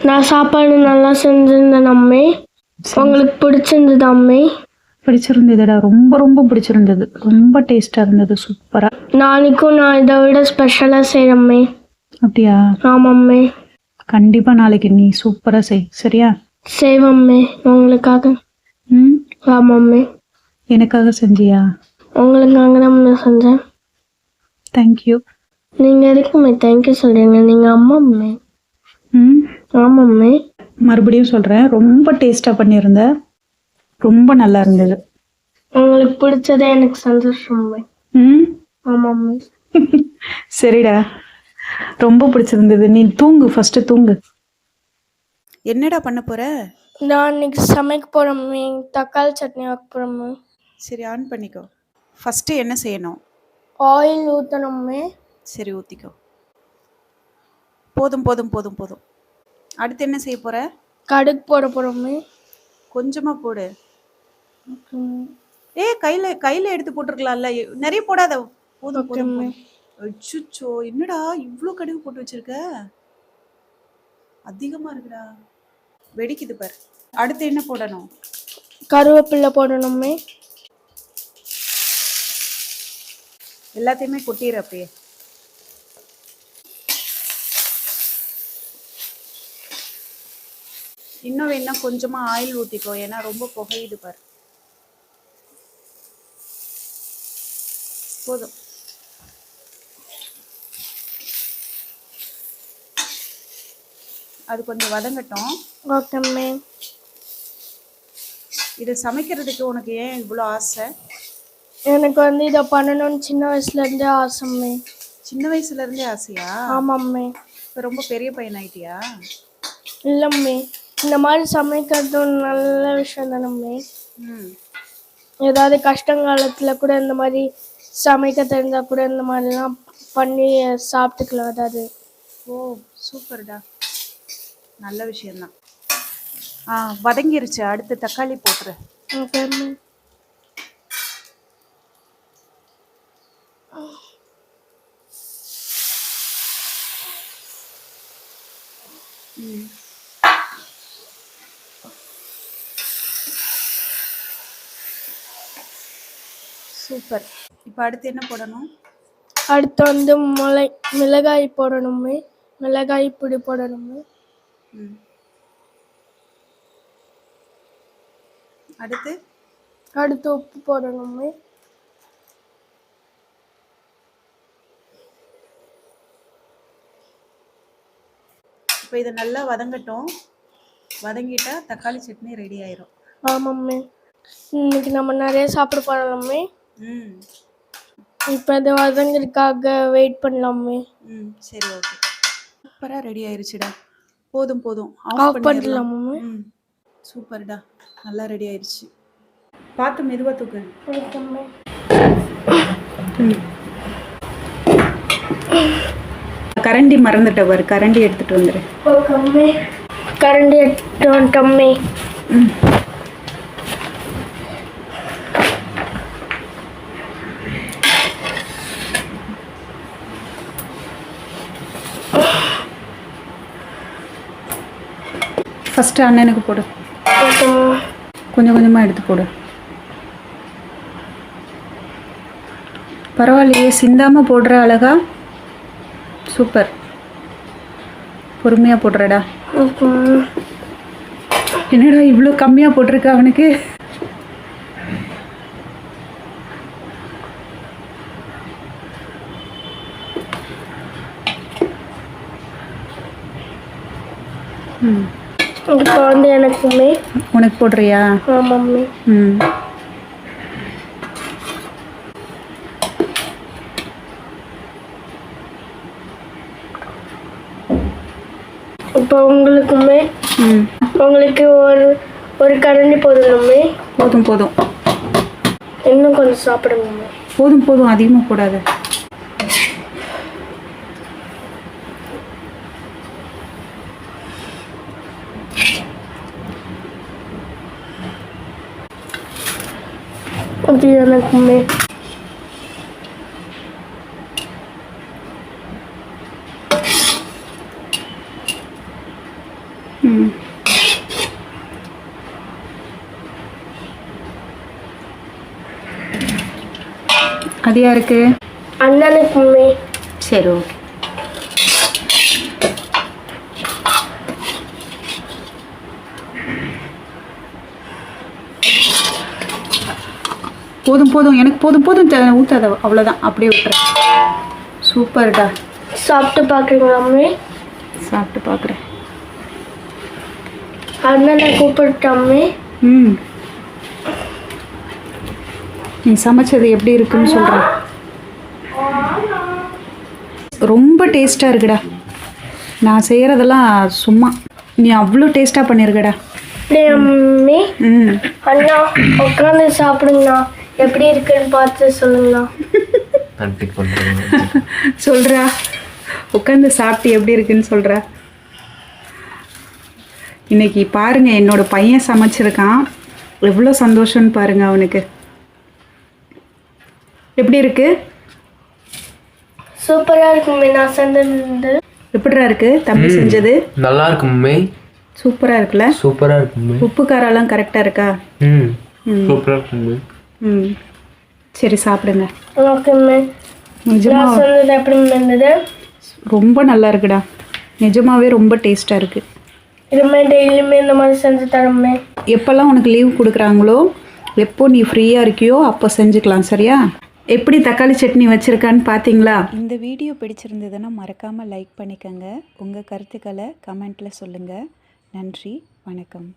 நான் சாப்பாடு நல்லா செஞ்சிருந்தேன் அம்மே. உங்களுக்கு பிடிச்சிருந்தது அம்மே? பிடிச்சிருந்ததுடா, ரொம்ப ரொம்ப பிடிச்சிருந்தது. ரொம்ப டேஸ்ட்டாக இருந்தது, சூப்பராக. நாளைக்கும் நான் இதை விட ஸ்பெஷலாக செய்கிறேம்மே. அப்படியா? ஆமாம்மே. கண்டிப்பாக நாளைக்கு நீ சூப்பராக செய், சரியா? செய்வம்மே உங்களுக்காக. ம். ஆமாம்மே. எனக்காக செஞ்சியா? உங்களுக்காக தான் செஞ்சேன். தேங்க்யூ. நீங்கள் எதுக்குமே தேங்க்யூ சொல்கிறீங்க? நீங்கள் அம்மாம்மே. ம். ஆமாம்மே. மறுபடியும் சொல்கிறேன், ரொம்ப டேஸ்ட்டாக பண்ணியிருந்த, ரொம்ப நல்லா இருந்தது. உங்களுக்கு பிடிச்சதே எனக்கு சந்தோஷம்மே. ம். ஆமாம்மே. சரிடா, ரொம்ப பிடிச்சிருந்தது. நீ தூங்கு, ஃபஸ்ட்டு தூங்கு. என்னடா பண்ண போற? நான் இன்னைக்கு சமைக்க போகிறோம்மே. தக்காளி சட்னி வைக்க போகிறோம்மே. சரி, ஆன் பண்ணிக்கோ. ஃபஸ்ட்டு என்ன செய்யணும்? ஆயில் ஊற்றணும்மே. சரி, ஊற்றிக்கோ. போதும் போதும் போதும் போதும். அடுத்து என்ன செய்ய போற? கடுகு போட போகிறோம்மே. கொஞ்சமாக போடு. கையில் எடுத்து போட்டிருக்கலாம்ல, நிறைய போடாத. போதும் போதும். அச்சுச்சோ, என்னடா இவ்வளோ கடுகு போட்டு வச்சிருக்க? அதிகமாக இருக்குடா, வெடிக்குது பாரு. அடுத்து என்ன போடணும்? கருவேப்பிலை போடணும்மே. எல்லாத்தையுமே கொட்டிடு அப்படியே. இன்னும் வேணா கொஞ்சமாக ஆயில் ஊற்றிக்கோ, ஏன்னா ரொம்ப புகையுது பாரு. போதும். அது கொஞ்சம் வதங்கட்டும். ஓகேம்மே. இது சமைக்கிறதுக்கு உனக்கு ஏன் இவ்வளோ ஆசை? எனக்கு இதை பண்ணணும்னு சின்ன வயசுலேருந்தே ஆசைம்மே. சின்ன வயசுலேருந்தே ஆசையா? ஆமாம்மே. இப்போ ரொம்ப பெரிய பையன் ஆயிட்டியா? இல்லைம்மே, இந்த மாதிரி சமைக்கிறது நல்ல விஷயம் தானம்மே. ஏதாவது கஷ்டங்காலத்தில் கூட இந்த மாதிரி சமைக்க தெரிஞ்சால் கூட இந்த மாதிரிலாம் பண்ணி சாப்பிட்டுக்கலாம். அதாவது. ஓ, சூப்பர்டா, நல்ல விஷயந்தான். வதங்கிருச்சு, அடுத்து தக்காளி போட்டுரு. ஓகேம்மே. சூப்பர். இப்போ அடுத்து என்ன போடணும்? அடுத்து மிளகாய் போடணுமே. மிளகாய் பொடி போடணுமே. அடுத்து உப்பு போடணுமே. இப்போ இதை நல்லா வதங்கட்டும். வதங்கிட்டா தக்காளி சட்னி ரெடி ஆயிரும். ஆமாம்மே. இன்னைக்கு நம்ம நிறைய சாப்பிட போறோம்மே. இப்போ இது வதங்கிறதுக்காக வெயிட் பண்ணலாமே. சரி, ஓகே. சூப்பராக ரெடி ஆயிருச்சுடா. போதும் போதும், ஆஃப் பண்ணலாமே. சூப்பர்டா, நல்லா ரெடி ஆயிடுச்சு. பார்த்து மெதுவாக தூக்கு. கரண்டி மறந்துட்ட பாரு, கரண்டி எடுத்துட்டு வந்துரு. கரண்டி எடுத்துட்டு வந்துட்டோம்மே. ஃபஸ்ட்டு அண்ணனுக்கு போடு. கொஞ்சம் கொஞ்சமாக எடுத்து போடு. பரவாயில்லையே, சிந்தாமல் போடுற அழகா. சூப்பர், பொறுமையாக போடுறடா. என்னடா இவ்வளோ கம்மியாக போட்டிருக்க அவனுக்கு? இப்போ எனக்குமே. உனக்கு போடுறியா? ஆமாம்மே. இப்போ உங்களுக்குமே. உங்களுக்கு ஒரு கரண்டி போடணுமே. போதும் போதும், இன்னும் கொஞ்சம் சாப்பிடுங்க. போதும் போதும், அதிகமாக போடாத. அது எனக்குமே. ம். அது யாருக்கு? அண்ணனுக்கு மம்மி. சரி ஓகே. போதும் போதும், எனக்கு போதும் போதும், ஊற்றாத, அவ்வளோதான், அப்படியே விட்டுறேன். சூப்பர்டா. சாப்பிட்டு பார்க்குறீங்களா மம்மி? சாப்பிட்டு பார்க்குறேன். அண்ணனை கூப்பிட்டு மம்மி. ம், நீ சமைச்சது எப்படி இருக்குன்னு சொல்கிறேன். ரொம்ப டேஸ்ட்டாக இருக்குடா. நான் செய்கிறதெல்லாம் சும்மா, நீ அவ்வளோ டேஸ்ட்டாக பண்ணியிருக்கடா. அப்படியே மம்மி. ம். அண்ணா உட்காந்து சாப்பிடுங்கண்ணா, எப்படி இருக்குன்னு பார்த்து சொல்லுங்கண்ணா. சொல்கிறா, உட்காந்து சாப்பிட்டு எப்படி இருக்குன்னு சொல்கிறா. இன்னைக்கு பாருங்க, என்னோட பையன் சமைச்சிருக்கான், எவ்வளோ சந்தோஷம்னு பாருங்க அவனுக்கு. எப்படி இருக்கு? சூப்பரா இருக்கு மம்மி. நான் செஞ்சது எப்படிடா இருக்கு தம்பி செஞ்சது? நல்லா இருக்கு மம்மி. சூப்பரா இருக்குல்ல? சூப்பரா இருக்கு மம்மி. உப்பு காரெல்லாம் கரெக்டா இருக்கா? சூப்பரா இருக்கு மம்மி. ம், சரி சாப்பிடுங்க. Okay mummy. நிஜமா நான் சொன்னது எப்படி இருந்தது? ரொம்ப நல்லா இருக்குடா, நிஜமாவே ரொம்ப டேஸ்ட்டாக இருக்கு. இதுமே டெய்லியுமே இந்த மாதிரி செஞ்சு தரமே. எப்போல்லாம் உனக்கு லீவ் கொடுக்குறாங்களோ, எப்போ நீ ஃப்ரீயாக இருக்கியோ அப்போ செஞ்சுக்கலாம், சரியா? எப்படி தக்காளி சட்னி வச்சுருக்கான்னு பார்த்தீங்களா? இந்த வீடியோ பிடிச்சிருந்ததுன்னா மறக்காமல் லைக் பண்ணிக்கோங்க. உங்கள் கருத்துக்களை கமெண்ட்டில் சொல்லுங்கள். நன்றி, வணக்கம்.